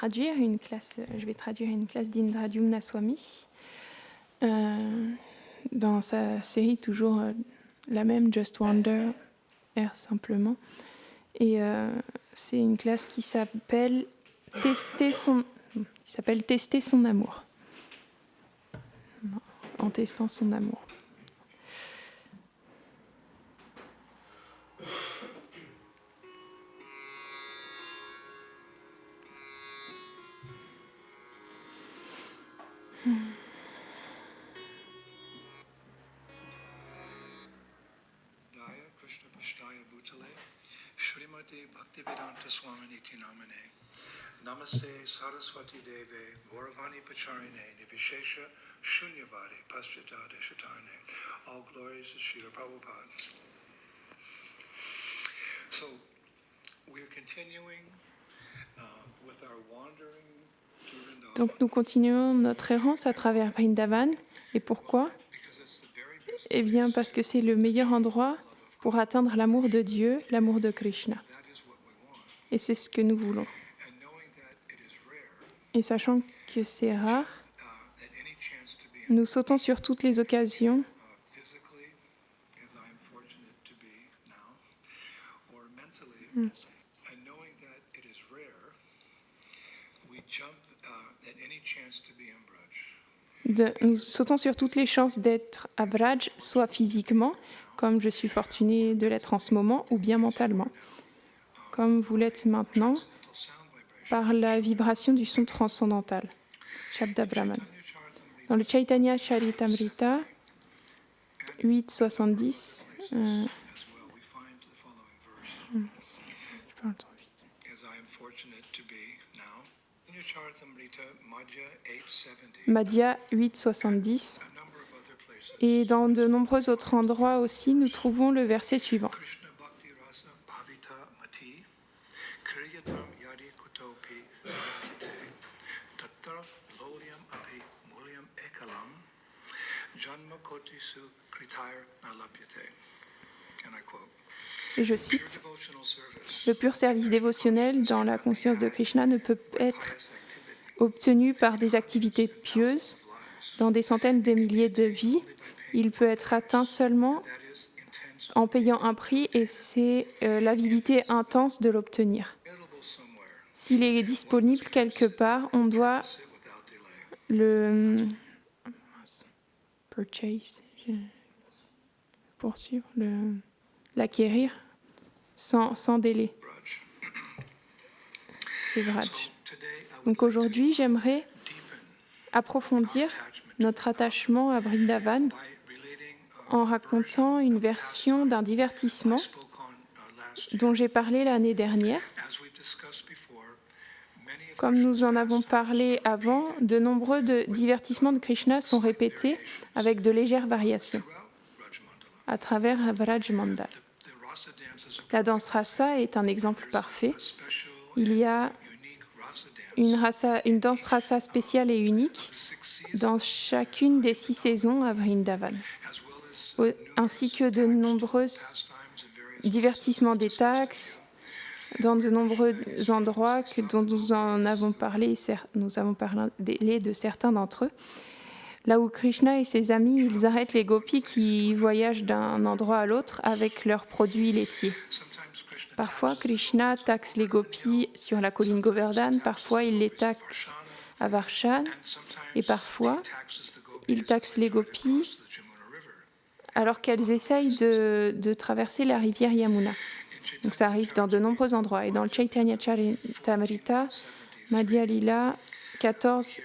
traduire une classe d'Indradyumna Swami dans sa série toujours la même, Just Wonder, Air simplement. Et c'est une classe qui s'appelle Tester son amour. En testant son amour. Bhaktivedanta Swaminiti Namane. Namaste Saraswati Deve, Gauravani Pacharine, Nivishesha Shunyavadi, Paschatade Shatane. All glories to Srila Prabhupada. So, we're continuing with our wandering through Vrindavan. Donc nous continuons notre errance à travers Vrindavan. Et pourquoi ? Eh bien parce que c'est le meilleur endroit pour atteindre l'amour de Dieu, l'amour de Krishna. Et c'est ce que nous voulons. Et sachant que c'est rare, nous sautons sur toutes les occasions nous sautons sur toutes les chances d'être à Vraj, soit physiquement, comme je suis fortunée de l'être en ce moment, ou bien mentalement, comme vous l'êtes maintenant, par la vibration du son transcendantal, Shabda Brahman. Dans le Chaitanya Charitamrita 8.70, Madhya 8.70, et dans de nombreux autres endroits aussi, nous trouvons le verset suivant. Et je cite, « Le pur service dévotionnel dans la conscience de Krishna ne peut être obtenu par des activités pieuses dans des centaines de milliers de vies. Il peut être atteint seulement en payant un prix et c'est l'avidité intense de l'obtenir. S'il est disponible quelque part, on doit le purchase, poursuivre, l'acquérir sans délai. C'est Vraj. Donc aujourd'hui, j'aimerais approfondir notre attachement à Vrindavan en racontant une version d'un divertissement dont j'ai parlé l'année dernière. Comme nous en avons parlé avant, de nombreux divertissements de Krishna sont répétés avec de légères variations à travers Vraj Mandal. La danse rasa est un exemple parfait. Il y a une danse rasa spéciale et unique dans chacune des 6 saisons à Vrindavan, ainsi que de nombreux divertissements des taxes dans de nombreux endroits dont nous avons parlé de certains d'entre eux. Là où Krishna et ses amis, ils arrêtent les gopis qui voyagent d'un endroit à l'autre avec leurs produits laitiers. Parfois, Krishna taxe les gopis sur la colline Govardhan, parfois il les taxe à Varshan, et parfois il taxe les gopis alors qu'elles essayent de traverser la rivière Yamuna. Donc ça arrive dans de nombreux endroits. Et dans le Chaitanya Charitamrita, Madhya Lila 14,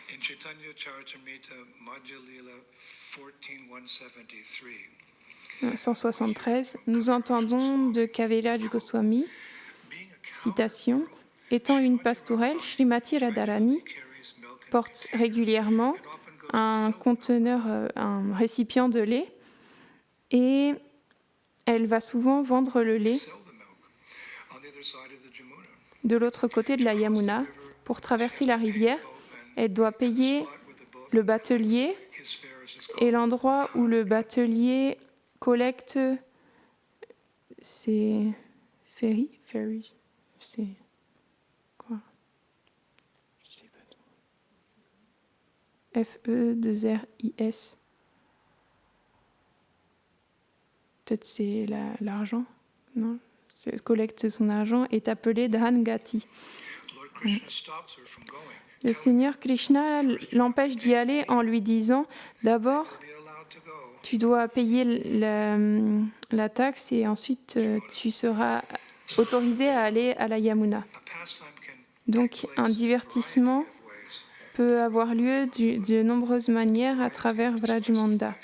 In Chaitanya Charitamrita, Madhya Lila 14.173. 173, nous entendons de Kaviraj Goswami, citation, « Étant une pastourelle, Srimati Radharani porte régulièrement un conteneur, un récipient de lait, et elle va souvent vendre le lait de l'autre côté de la Yamuna. Pour traverser la rivière, elle doit payer le batelier Et l'endroit où le batelier collecte, c'est ferries, c'est quoi? Je sais pas trop. F-E-2-R-I-S. Peut-être c'est l'argent, non? Collecte son argent est appelé Dhanagati. Le Seigneur Krishna l'empêche d'y aller en lui disant d'abord tu dois payer la taxe et ensuite tu seras autorisé à aller à la Yamuna. Donc un divertissement peut avoir lieu de nombreuses manières à travers Vrajmanda.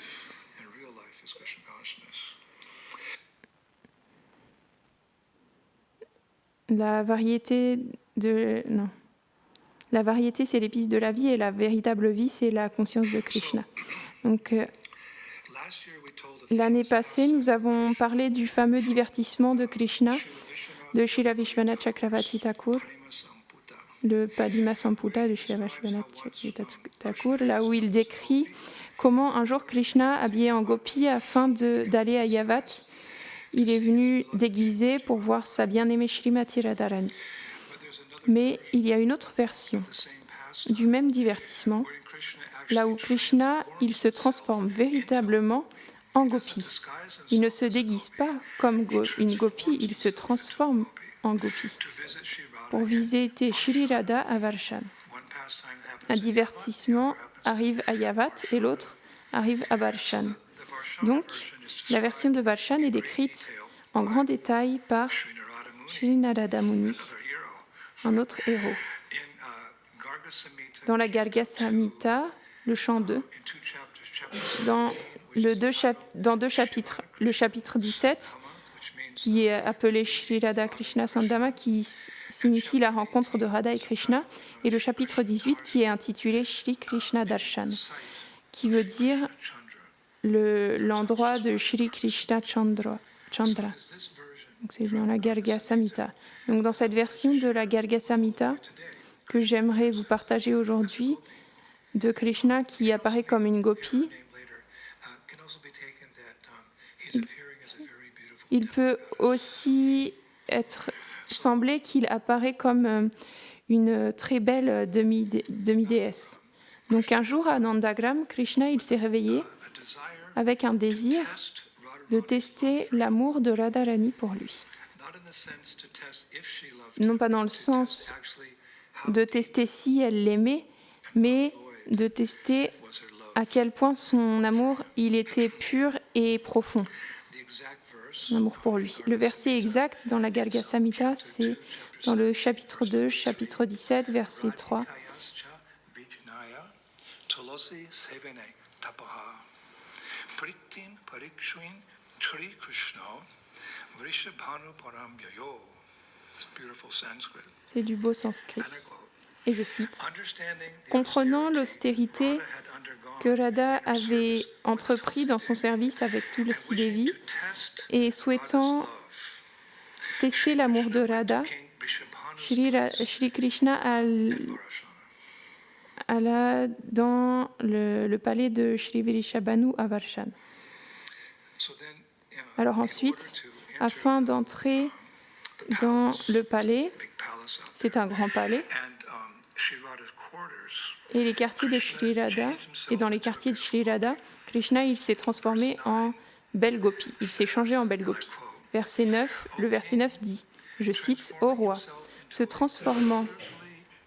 La variété, c'est l'épice de la vie et la véritable vie, c'est la conscience de Krishna. Donc, l'année passée, nous avons parlé du fameux divertissement de Krishna de Srila Vishwanath Chakravarti Thakur, le Padima Samputa de Srila Vishwanath Chakravarti Thakur, là où il décrit comment un jour Krishna, habillé en gopi afin d'aller à Yavat, il est venu déguisé pour voir sa bien-aimée Srimati Radharani. Mais il y a une autre version du même divertissement, là où Krishna, il se transforme véritablement en gopi. Il ne se déguise pas comme une gopi, il se transforme en gopi pour visiter Shri Radha à Varshan. Un divertissement arrive à Yavat et l'autre arrive à Varshan. Donc, la version de Varshan est décrite en grand détail par Shri Narada Muni, un autre héros. Dans la Garga Samhita, le chant 2, dans deux chapitres, le chapitre 17, qui est appelé Shri Radha Krishna Sandama, qui signifie la rencontre de Radha et Krishna, et le chapitre 18, qui est intitulé Shri Krishna Darshan, qui veut dire l'endroit de Shri Krishna Chandra. Donc c'est dans la Garga Samhita. Donc dans cette version de la Garga Samhita que j'aimerais vous partager aujourd'hui, de Krishna qui apparaît comme une gopi, il peut aussi sembler qu'il apparaît comme une très belle demi-déesse. Donc un jour à Nandagram, Krishna il s'est réveillé avec un désir de tester l'amour de Radharani pour lui. Non pas dans le sens de tester si elle l'aimait, mais de tester à quel point son amour il était pur et profond. Son amour pour lui. Le verset exact dans la Garga Samhita, c'est dans le chapitre 2, chapitre 17, verset 3. C'est du beau sanskrit. Et je cite, « Comprenant l'austérité que Radha avait entrepris dans son service avec Tulsi Devi et souhaitant tester l'amour de Radha, Shri Krishna alla dans le palais de Shri Vrishabhanu à Varshan. Alors ensuite, afin d'entrer dans le palais, c'est un grand palais, et les quartiers de Shri Radha, et dans les quartiers de Shri Radha, Krishna il s'est transformé en belle gopi, il s'est changé en belle gopi. Le verset 9 dit, je cite, « Ô roi, se transformant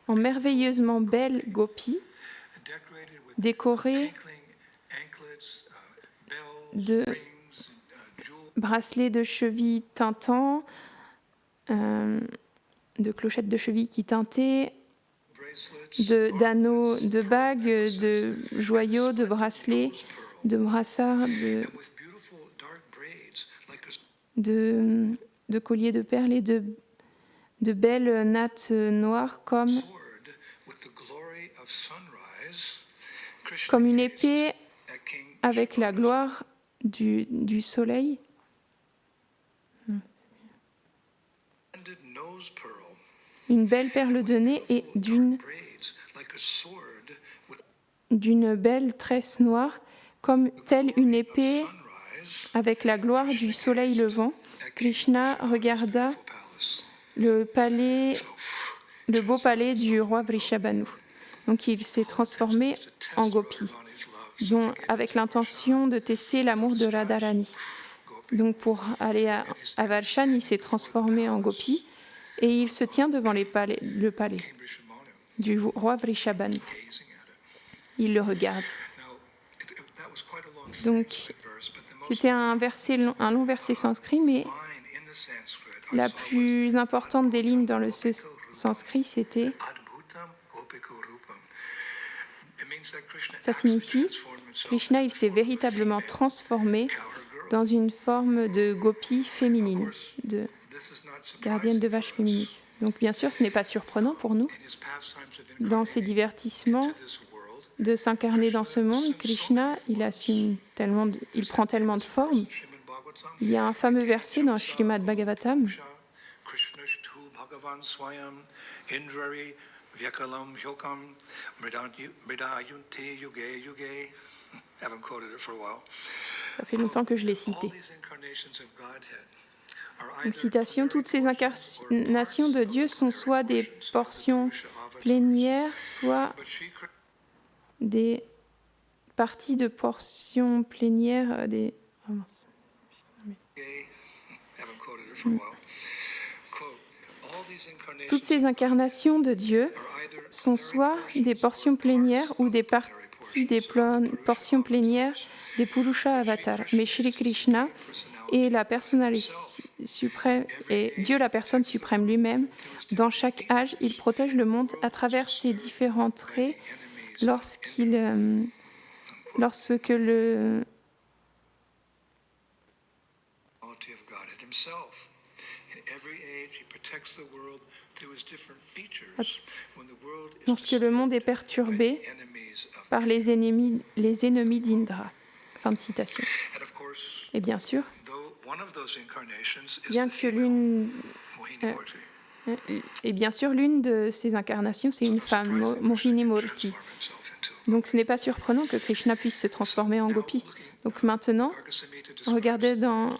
en merveilleusement belle gopi, décorée de bracelets de cheville tintants, de clochettes de cheville qui tintaient, d'anneaux, de bagues, de joyaux, de bracelets, de brassards, de colliers de perles et de belles nattes noires comme une épée avec la gloire du soleil. Une belle perle de nez et d'une belle tresse noire Comme telle une épée avec la gloire du soleil levant, Krishna regarda le beau palais du roi Vrishabhanu. Donc il s'est transformé en gopi, avec l'intention de tester l'amour de Radharani. Donc pour aller à Valshan, il s'est transformé en gopi et il se tient devant le palais du roi Vrishabhanu. Il le regarde. Donc c'était un long verset sanskrit, mais la plus importante des lignes dans le sanskrit, c'était... Ça signifie, Krishna, il s'est véritablement transformé dans une forme de gopi féminine, de gardienne de vaches féminine. Donc bien sûr, ce n'est pas surprenant pour nous. Dans ses divertissements de s'incarner dans ce monde, Krishna, il prend tellement de formes. Il y a un fameux verset dans Srimad Bhagavatam ça fait longtemps que je l'ai cité. Une citation, toutes ces incarnations de Dieu sont soit des portions plénières, soit des parties de portions plénières des... Oh mince. Toutes ces incarnations de Dieu sont soit des portions plénières ou des parties des portions plénières des Purusha avatars. Mais Shri Krishna est la personnalité suprême, et Dieu la personne suprême lui-même. Dans chaque âge, il protège le monde à travers ses différents traits lorsque le monde est perturbé par les ennemis d'Indra. Fin de citation. Et bien sûr, l'une de ces incarnations, c'est une femme, Mohini Murti. Donc ce n'est pas surprenant que Krishna puisse se transformer en gopi. Donc maintenant, regardez dans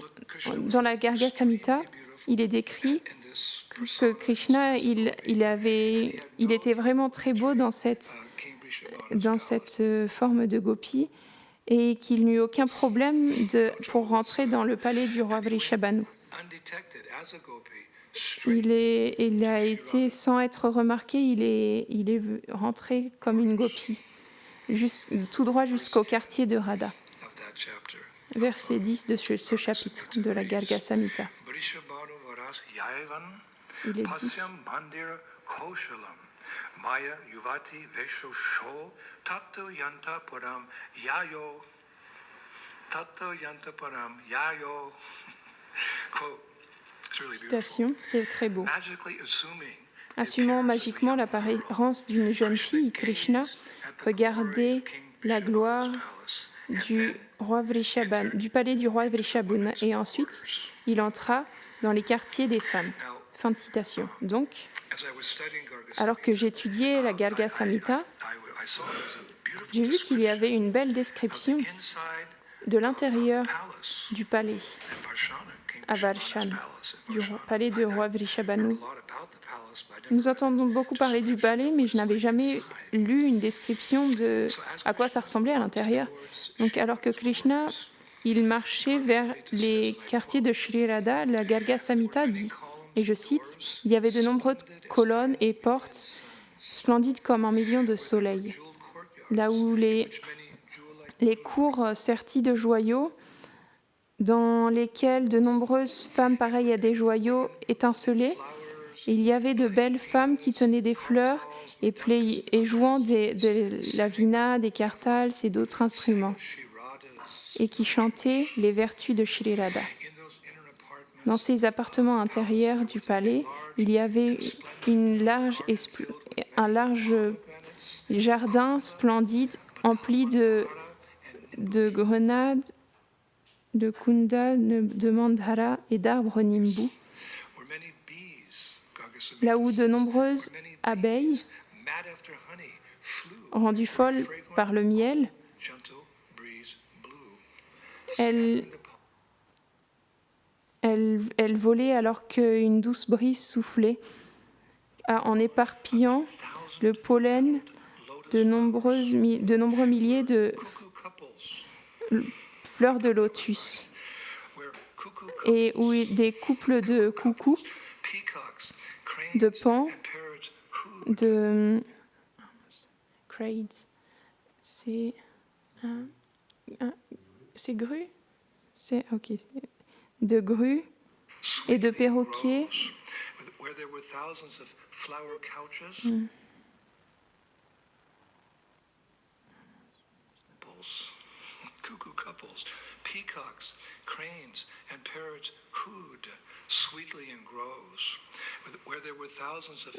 la Garga Samhita, il est décrit que Krishna, il était vraiment très beau dans cette forme de gopi et qu'il n'eut aucun problème pour rentrer dans le palais du roi Vrishabhanu. Il a été, sans être remarqué, il est rentré comme une gopi, tout droit jusqu'au quartier de Radha. Verset 10 de ce chapitre de la Garga Samhita. Il est dit Maya Yuvati Vesho Sho Tato Yanta Param Yayo Tato Yanta Param Yayo. Citation, c'est très beau. Assumant magiquement l'apparence d'une jeune fille, Krishna regardait la gloire du palais du roi Vrishabhanu et ensuite il entra dans les quartiers des femmes. Fin de citation. Donc, alors que j'étudiais la Garga Samhita, j'ai vu qu'il y avait une belle description de l'intérieur du palais à Valshan, du palais du roi Vrishabhanu. Nous entendons beaucoup parler du palais, mais je n'avais jamais lu une description de à quoi ça ressemblait à l'intérieur. Donc, alors que Krishna, il marchait vers les quartiers de Shri Radha, la Garga Samhita dit, et je cite, « Il y avait de nombreuses colonnes et portes splendides comme un million de soleils, là où les cours sertis de joyaux, dans lesquels de nombreuses femmes pareilles à des joyaux étincelaient. Il y avait de belles femmes qui tenaient des fleurs et jouant de la vina, des kartals et d'autres instruments, et qui chantaient les vertus de Shri Radha. Dans ces appartements intérieurs du palais, il y avait un large jardin splendide empli de grenades, de kunda, de mandhara et d'arbres nimbu, là où de nombreuses abeilles, rendues folles par le miel, elle volait alors qu'une douce brise soufflait, en éparpillant le pollen de nombreux milliers de fleurs de lotus, et où des couples de coucous, de paons, de cranes, c'est grues, de grues et de perroquets. Cuckoo couples, peacocks, cranes, and parrots cooed sweetly in groves, where there were thousands of...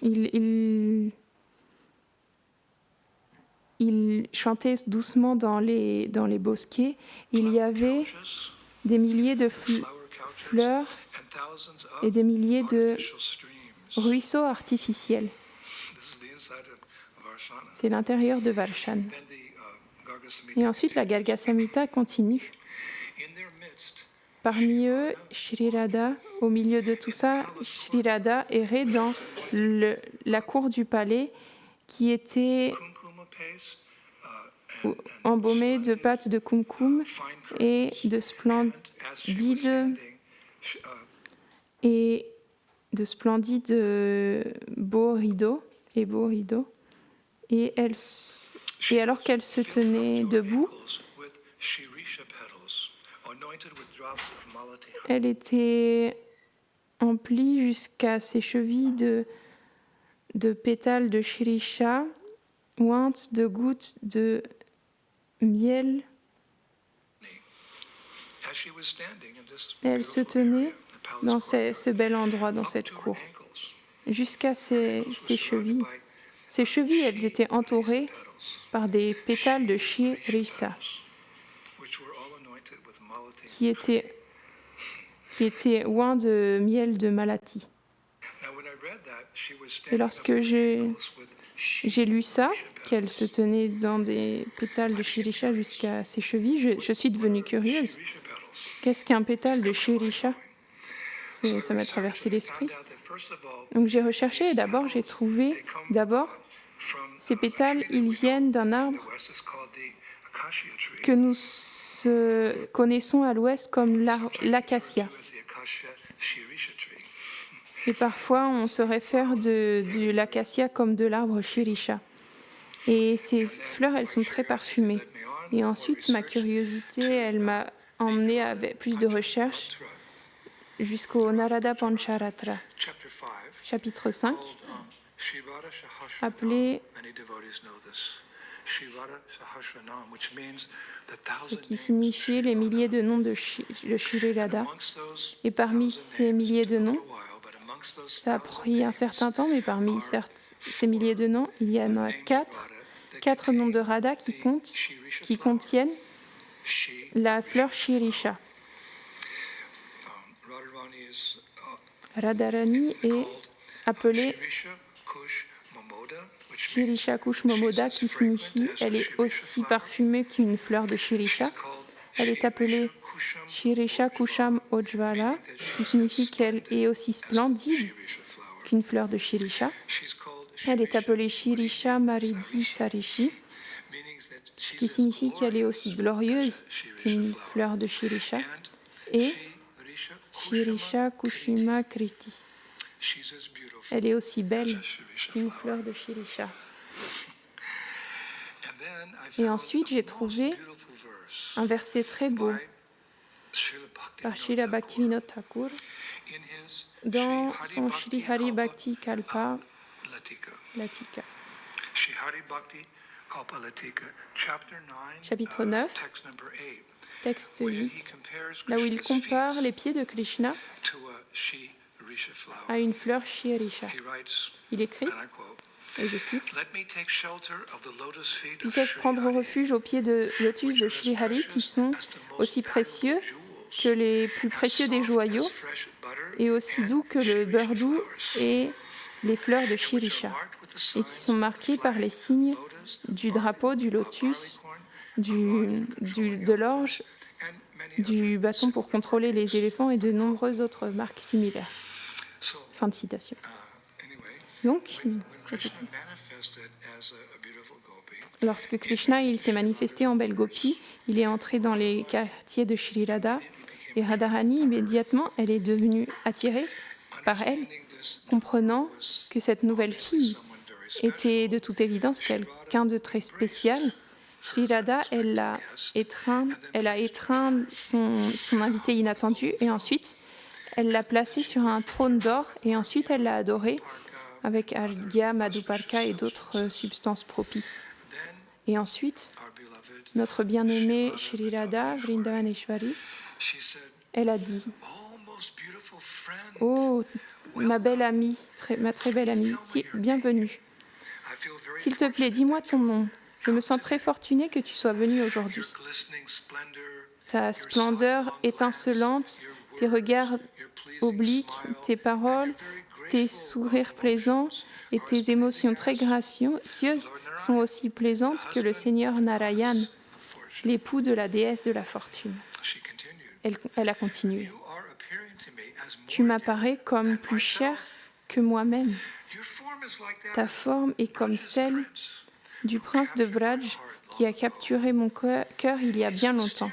Il chantait doucement dans les bosquets. Il y avait des milliers de fleurs et des milliers de ruisseaux artificiels. C'est l'intérieur de Varshan. Et ensuite, la Garga Samhita continue. Parmi eux, Shri Radha, au milieu de tout ça, Shri Radha errait dans la cour du palais qui était embaumée de pâtes de kumkum et de splendides beaux rideaux et beaux rideaux. Et alors qu'elle se tenait debout, elle était emplie jusqu'à ses chevilles de pétales de shirisha, ointes de gouttes de miel. Et elle se tenait dans ce bel endroit, dans cette cour, jusqu'à ses chevilles. Ces chevilles, elles étaient entourées par des pétales de shirisa qui étaient oints de miel de malati. Et lorsque j'ai lu ça, qu'elle se tenait dans des pétales de shirisha jusqu'à ses chevilles, je suis devenue curieuse. Qu'est-ce qu'un pétale de shirisha ? Ça m'a traversé l'esprit. Donc j'ai recherché et d'abord j'ai trouvé, ces pétales, ils viennent d'un arbre que nous connaissons à l'ouest comme l'acacia. Et parfois on se réfère de l'acacia comme de l'arbre shirisha. Et ces fleurs, elles sont très parfumées. Et ensuite, ma curiosité, elle m'a emmenée avec plus de recherches jusqu'au Narada Pancharatra, chapitre 5, appelé, ce qui signifie les milliers de noms de Shri Radha. Et parmi ces milliers de noms, ça a pris un certain temps, mais parmi ces milliers de noms, il y en a quatre noms de Radha qui contiennent la fleur Shirisha. Radharani est appelée Shirisha Kush Momoda, qui signifie elle est aussi parfumée qu'une fleur de Shirisha. Elle est appelée Shirisha Kusham Ojvala, qui signifie qu'elle est aussi splendide qu'une fleur de Shirisha. Elle est appelée Shirisha Maridhi Sarishi, ce qui signifie qu'elle est aussi glorieuse qu'une fleur de Shirisha. Et Shirisha Kushima Kriti. Elle est aussi belle qu'une fleur de Shirisha. Et ensuite, j'ai trouvé un verset très beau par Srila Bhaktivinoda Thakur dans son Shri Hari Bhakti Kalpa Latika. Chapitre 9, texte 8, là où il compare les pieds de Krishna à une fleur Shirisha. Il écrit, et je cite, « Puissais-je prendre refuge aux pieds de lotus de Shri Hari qui sont aussi précieux que les plus précieux des joyaux et aussi doux que le beurre doux et les fleurs de Shirisha et qui sont marqués par les signes du drapeau, du lotus, de l'orge du bâton pour contrôler les éléphants et de nombreuses autres marques similaires. Fin de citation. Donc, lorsque Krishna il s'est manifesté en belle gopi, il est entré dans les quartiers de Shri Radha et Radharani, immédiatement, elle est devenue attirée par elle, comprenant que cette nouvelle fille était de toute évidence quelqu'un de très spécial. Shri Radha, elle a étreint son invité inattendu et ensuite, elle l'a placé sur un trône d'or et ensuite, elle l'a adoré avec Arghya, Madhuparka et d'autres substances propices. Et ensuite, notre bien-aimée Shri Radha, Vrindavaneshwari, elle a dit « Oh, ma belle amie, ma très belle amie, bienvenue. S'il te plaît, dis-moi ton nom. Je me sens très fortunée que tu sois venue aujourd'hui. Ta splendeur étincelante, tes regards obliques, tes paroles, tes sourires plaisants et tes émotions très gracieuses sont aussi plaisantes que le Seigneur Narayan, l'époux de la déesse de la fortune. » Elle a continué. « Tu m'apparais comme plus cher que moi-même. Ta forme est comme celle du prince de Vraj qui a capturé mon cœur il y a bien longtemps.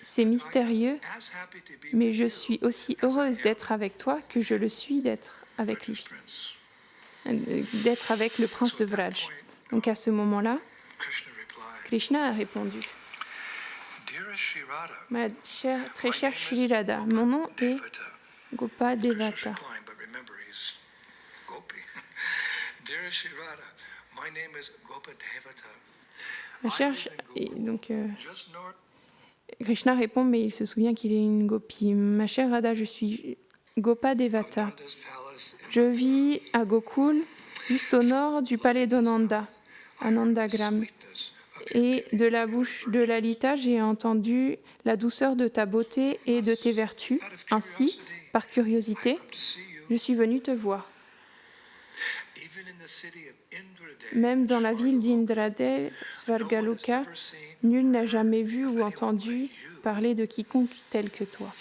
C'est mystérieux, mais je suis aussi heureuse d'être avec toi que je le suis d'être avec lui, d'être avec le prince de Vraj. » Donc à ce moment-là, Krishna a répondu « Ma très chère Shri Radha, mon nom est Gopa Devata. » Ma chère, et donc Krishna répond, mais il se souvient qu'il est une gopi. Ma chère Radha, je suis Gopa Devata. Je vis à Gokul, juste au nord du palais d'Ananda, à Nandagram. Et de la bouche de Lalita, j'ai entendu la douceur de ta beauté et de tes vertus. Ainsi, par curiosité, je suis venue te voir. Même dans la ville d'Indradev, Svargaloka, nul n'a jamais vu ou entendu parler de quiconque tel que toi.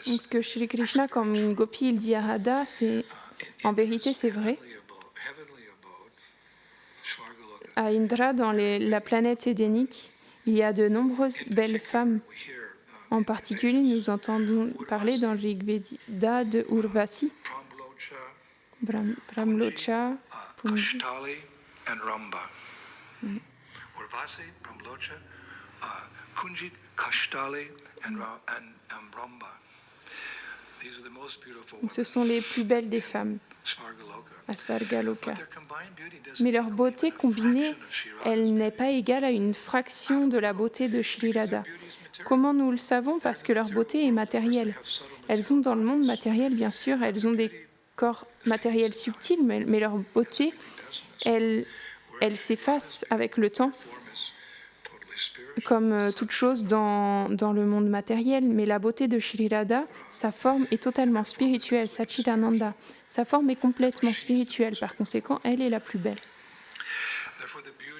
Donc ce que Shri Krishna, comme une gopi, il dit à Radha, c'est en vérité c'est vrai. À Indra, dans la planète édénique, il y a de nombreuses belles femmes. En particulier, nous entendons parler dans le Rig Veda de Urvasi, Pramlocha, Kashtali and Ramba. Urvasi, Pramlocha, Kunjit, Kashtali and Ramba. These are the most beautiful women. Ce sont les plus belles des femmes à Svargaloka. Mais leur beauté combinée, elle n'est pas égale à une fraction de la beauté de Shri Radha. Comment nous le savons? Parce que leur beauté est matérielle. Elles ont dans le monde matériel, bien sûr, elles ont des corps matériels subtils, mais leur beauté, elle s'efface avec le temps, comme toute chose dans le monde matériel. Mais la beauté de Shri Radha, sa forme est totalement spirituelle, Satchidananda. Sa forme est complètement spirituelle, par conséquent, elle est la plus belle.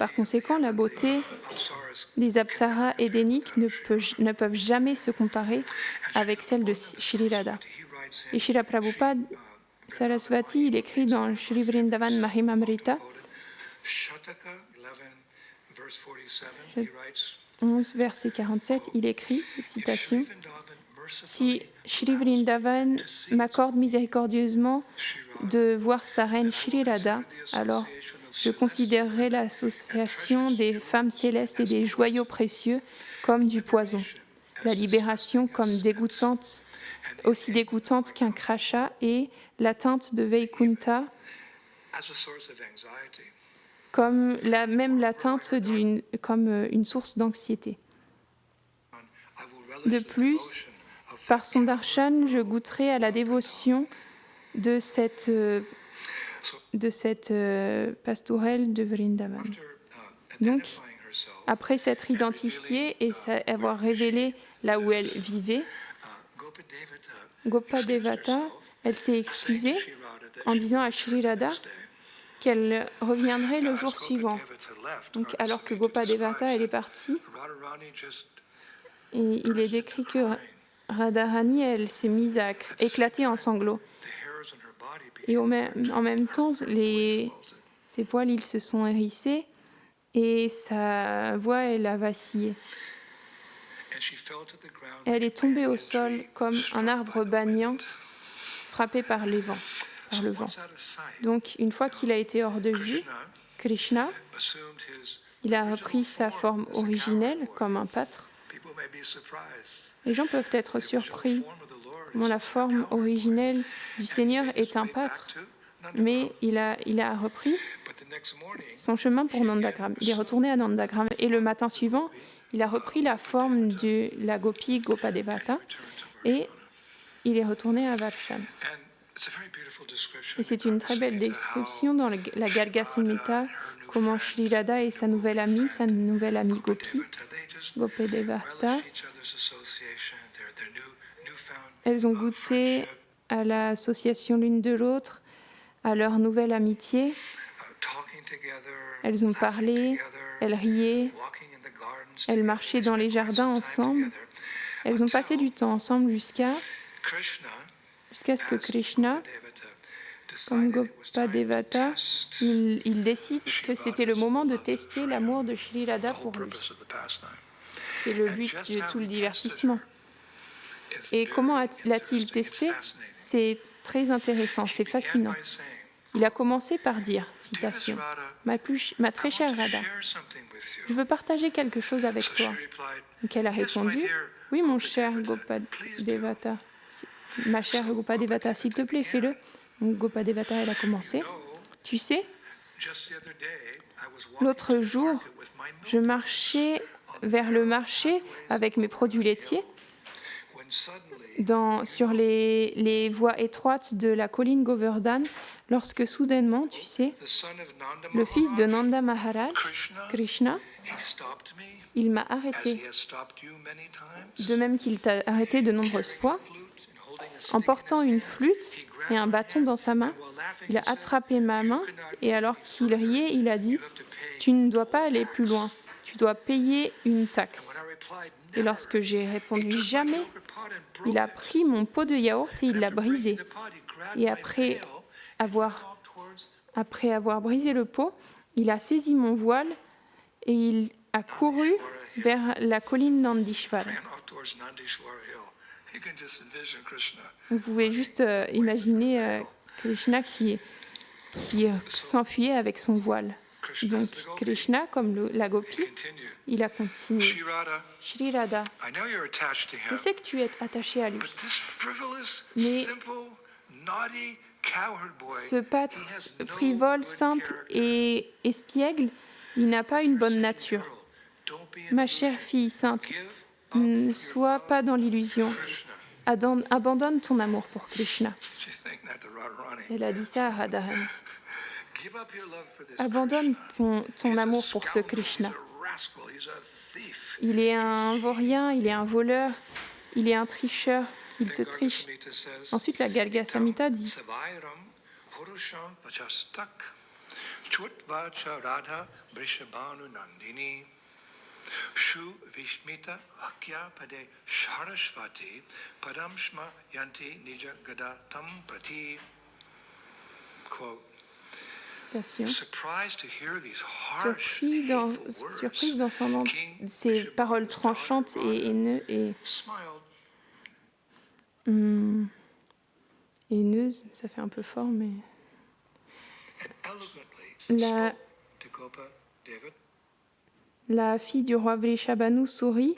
Par conséquent, la beauté des apsaras édéniques ne peuvent jamais se comparer avec celle de Shri Radha. Et Srila Prabhupada Sarasvati, il écrit dans Shri Vrindavan Mahimamrita, 11, verset 47, il écrit, citation, « Si Shri Vrindavan m'accorde miséricordieusement de voir sa reine Shri Radha, alors je considérerai l'association des femmes célestes et des joyaux précieux comme du poison, la libération comme dégoûtante, aussi dégoûtante qu'un crachat, et l'atteinte de Vaikunta comme même l'atteinte comme une source d'anxiété. De plus, par son darshan, je goûterai à la dévotion de cette pastourelle de Vrindavan. Donc, après s'être identifiée et avoir révélé là où elle vivait, Gopa Devata, elle s'est excusée en disant à Shri Radha qu'elle reviendrait le jour suivant. Donc, alors que Gopa Devata elle est partie, et il est décrit que Radharani elle s'est mise à éclater en sanglots. Et en même temps, ses poils ils se sont hérissés et sa voix elle a vacillé. Elle est tombée au sol comme un arbre banyan frappé par les vents, par le vent. Donc, une fois qu'il a été hors de vue, Krishna, il a repris sa forme originelle comme un pâtre. Les gens peuvent être surpris comment la forme originelle du Seigneur est un pâtre, mais il a repris son chemin pour Nandagram. Il est retourné à Nandagram et le matin suivant, il a repris la forme de la gopi Gopa Devata et il est retourné à Varshan. Et c'est une très belle description dans la Garga Samhita, comment Shri Radha et sa nouvelle amie Gopi, Gopa Devata, elles ont goûté à l'association l'une de l'autre, à leur nouvelle amitié. Elles ont parlé, elles riaient, elles marchaient dans les jardins ensemble. Elles ont passé du temps ensemble jusqu'à ce que Krishna, comme Gopa Devata, il décide que c'était le moment de tester l'amour de Shri Radha pour lui. C'est le but de tout le divertissement. Et comment l'a-t-il testé? C'est très intéressant, c'est fascinant. Il a commencé par dire, citation, ma très chère Radha, je veux partager quelque chose avec toi. Donc elle a répondu, oui mon cher Gopa Devata, ma chère Gopa Devata, s'il te plaît, fais-le. Donc Gopa Devata, elle a commencé. Tu sais, l'autre jour, je marchais vers le marché avec mes produits laitiers sur les voies étroites de la colline Govardhan, lorsque soudainement, tu sais, le fils de Nanda Maharaj, Krishna, il m'a arrêté, de même qu'il t'a arrêté de nombreuses fois. En portant une flûte et un bâton dans sa main, il a attrapé ma main et alors qu'il riait, il a dit « Tu ne dois pas aller plus loin, tu dois payer une taxe. » Et lorsque j'ai répondu « Jamais », il a pris mon pot de yaourt et il l'a brisé. Et après avoir brisé le pot, il a saisi mon voile et il a couru vers la colline Nandishvara. Vous pouvez juste imaginer Krishna qui s'enfuyait avec son voile. Donc Krishna, comme la gopi, il a continué. Shri Radha, je sais que tu es attaché à lui, mais ce pâtre frivole, simple et espiègle, il n'a pas une bonne nature. Ma chère fille sainte, ne sois pas dans l'illusion. Abandonne ton amour pour Krishna. Elle a dit ça à Radharani. Abandonne ton amour pour ce Krishna. Il est un vaurien, il est un voleur, il est un tricheur, il te triche. Ensuite, la Garga Samhita dit Shu Vishmita Akya Pade Sharashvati Padamshma Yanti Nija Gada Tam Prati. Surprise dans ces paroles tranchantes et haineuses, ça fait un peu fort, mais la fille du roi Vrishabhanu sourit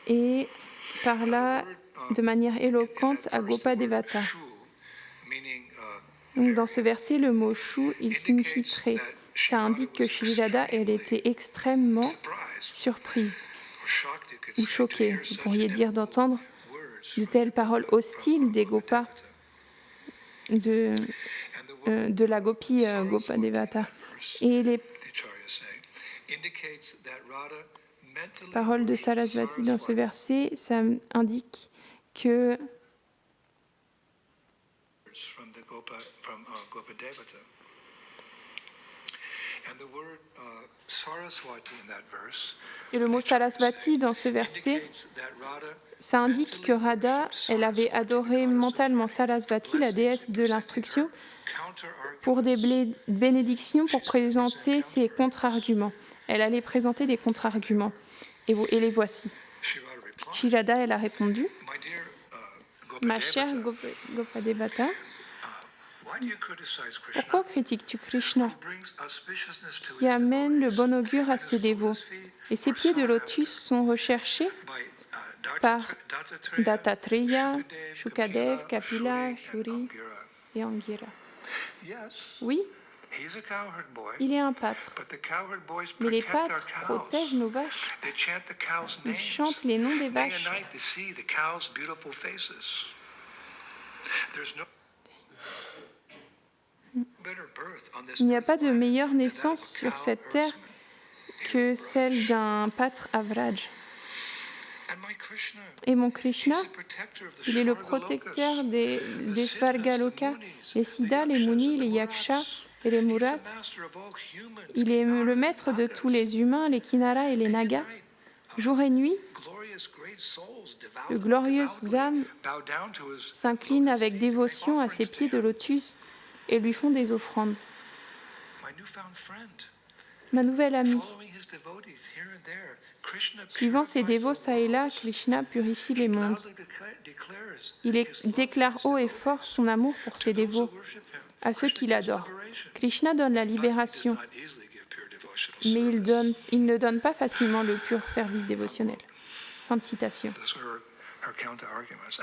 et parla de manière éloquente à Gopa Devata. Donc dans ce verset, le mot « chou », il signifie « trait ». Ça indique que Shri Radha, elle était extrêmement surprise ou choquée. Vous pourriez dire d'entendre de telles paroles hostiles des Gopas, de la gopi Gopa Devata. Et les paroles de Sarasvati dans ce verset, ça indique que And the word Saraswati in that verse Et le mot Sarasvati dans ce verset, indicates that Radha ça indique que Radha, elle avait adoré mentalement Sarasvati, la déesse de l'instruction, pour des bénédictions, pour présenter ses contre-arguments. Elle allait présenter des contre-arguments. Et les voici. Shirada, elle a répondu, ma chère Gopadevata, pourquoi critiques-tu Krishna, qui amène le bon augure à ce dévot? Et ses pieds de lotus sont recherchés par Dattatreya, Shukadev, Kapila, Shuri et Angira. Oui, il est un pâtre, mais les pâtres protègent nos vaches. Ils chantent les noms des vaches. Il n'y a pas de meilleure naissance sur cette terre que celle d'un pâtre à Vraj. Et mon Krishna, il est le protecteur des Svargaloka, les Siddhas, les Munis, les Yakshas et les Murats. Il est le maître de tous les humains, les Kinnaras et les Nagas. Jour et nuit, de glorieuses âmes s'inclinent avec dévotion à ses pieds de lotus et lui font des offrandes. Ma nouvelle amie, suivant ses dévots çà et là, Krishna purifie les mondes. Il déclare haut et fort son amour pour ses dévots, à ceux qui l'adorent. Krishna donne la libération, mais il ne donne pas facilement le pur service dévotionnel. Fin de citation.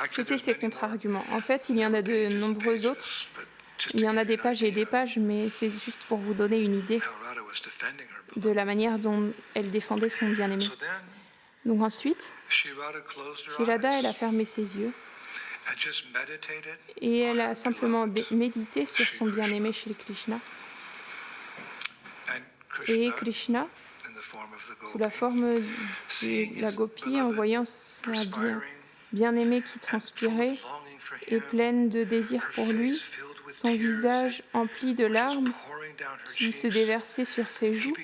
C'était ses contre-arguments. En fait, il y en a de nombreux autres. Il y en a des pages et des pages, mais c'est juste pour vous donner une idée de la manière dont elle défendait son bien-aimé. Donc ensuite, Shirada, elle a fermé ses yeux et elle a simplement médité sur son bien-aimé Shri Krishna. Et Krishna, sous la forme de la gopi, en voyant sa bien-aimée qui transpirait et pleine de désir pour lui, son visage empli de larmes qui se déversaient sur ses joues,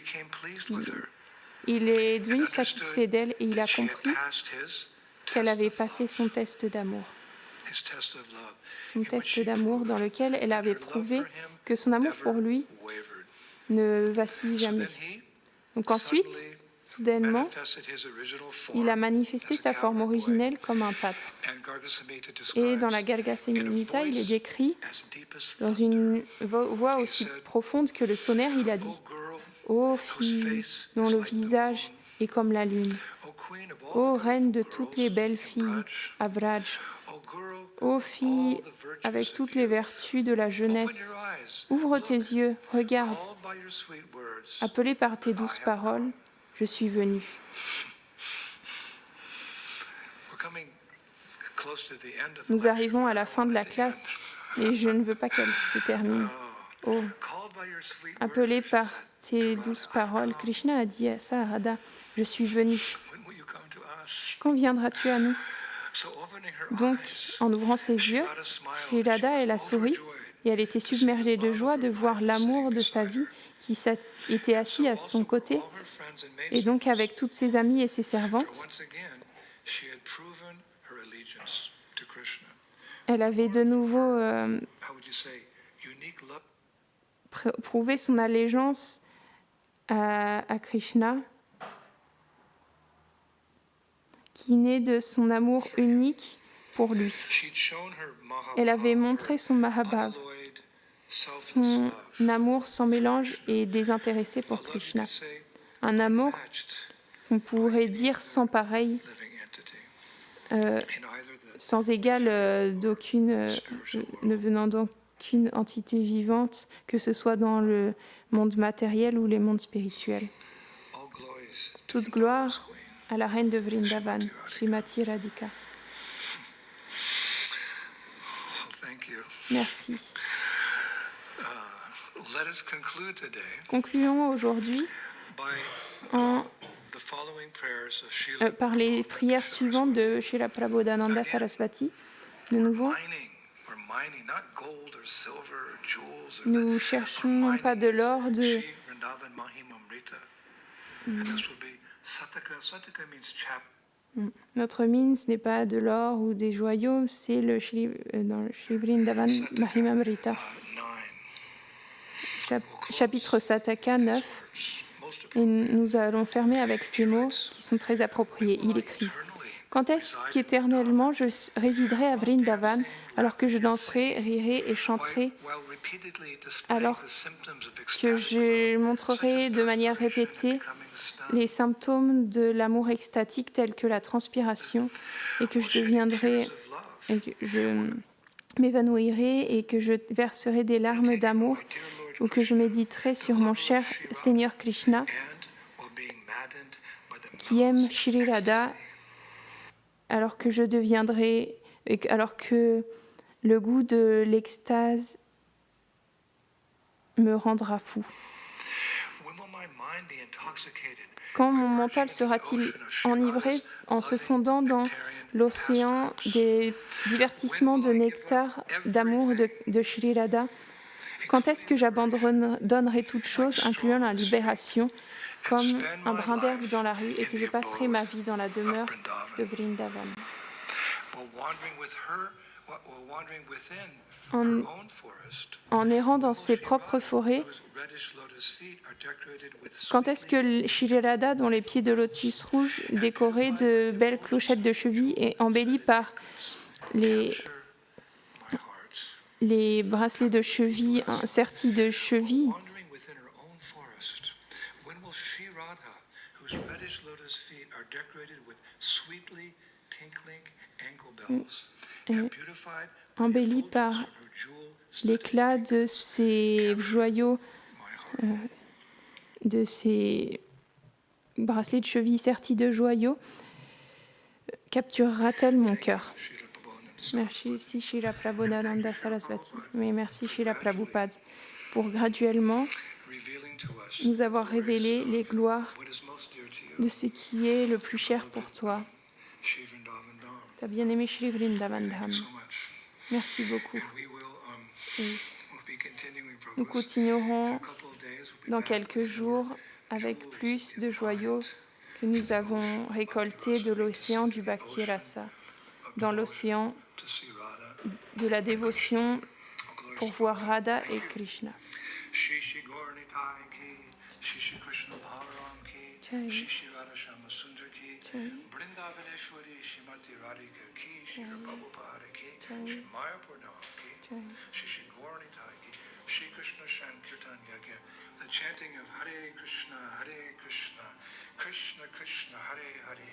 il est devenu satisfait d'elle et il a compris qu'elle avait passé son test d'amour. Son test d'amour dans lequel elle avait prouvé que son amour pour lui ne vacille jamais. Donc ensuite, soudainement, il a manifesté sa forme originelle comme un pâtre. Et dans la Garga Samhita, il est décrit dans une voix aussi profonde que le tonnerre, il a dit « Ô fille dont le visage est comme la lune, ô reine de toutes les belles filles, à Vraj, ô fille avec toutes les vertus de la jeunesse, ouvre tes yeux, regarde, appelée par tes douces paroles, je suis venue. » Nous arrivons à la fin de la classe, mais je ne veux pas qu'elle se termine. Oh, appelée par tes douces paroles, Krishna a dit à ça à Radha, je suis venu. Quand viendras-tu à nous? Donc, en ouvrant ses yeux, Radha, elle a souri et elle était submergée de joie de voir l'amour de sa vie qui était assis à son côté, et donc avec toutes ses amies et ses servantes. Elle avait de nouveau prouvé son allégeance à Krishna, qui naît de son amour unique pour lui. Elle avait montré son Mahabhav, son amour sans mélange et désintéressé pour Krishna. Un amour qu'on pourrait dire sans pareil, sans égal ne venant d'aucune entité vivante, que ce soit dans le monde matériel ou les mondes spirituels. Toute gloire à la reine de Vrindavan, Srimati Radhika. Merci. Concluons aujourd'hui par les prières suivantes de Srila Prabodhananda Saraswati. De nouveau, nous cherchons non pas de l'or, Vrindavan Mahimamrita. And this will be Sataka. Sataka means chap. Notre mine, ce n'est pas de l'or ou des joyaux, c'est dans le Shri Vrindavan Mahimamrita. Chapitre Sataka 9. Et nous allons fermer avec ces mots qui sont très appropriés. Il écrit « Quand est-ce qu'éternellement je résiderai à Vrindavan, alors que je danserai, rirai et chanterai, alors que je montrerai de manière répétée les symptômes de l'amour extatique tels que la transpiration, et que je deviendrai, et que je m'évanouirai et que je verserai des larmes d'amour, ou que je méditerai sur mon cher Seigneur Krishna, qui aime Shri Radha, alors que je deviendrai, alors que le goût de l'extase me rendra fou. Quand mon mental sera-t-il enivré en se fondant dans l'océan des divertissements de nectar, d'amour de Shri Radha? Quand est-ce que j'abandonnerai toute chose, incluant la libération, comme un brin d'herbe dans la rue, et que je passerai ma vie dans la demeure de Vrindavan? En errant dans ses propres forêts, quand est-ce que Shri Radha, dont les pieds de lotus rouges, décorés de belles clochettes de cheville et embellis par les bracelets de cheville sertis de cheville, embellis par l'éclat de ces joyaux, de ces bracelets de cheville sertis de joyaux, capturera-t-elle mon cœur? Merci Srila Prabodhananda Sarasvati. Mais merci Srila Prabhupada pour graduellement nous avoir révélé les gloires de ce qui est le plus cher pour toi, ta bien-aimée Shri Vrindavan Dham. Merci beaucoup. Et nous continuerons dans quelques jours avec plus de joyaux que nous avons récoltés de l'océan du Bhakti Rasa, dans l'océan de la dévotion pour voir Radha et Krishna. The chanting of Hare Krishna, Krishna Krishna, Hare Hare,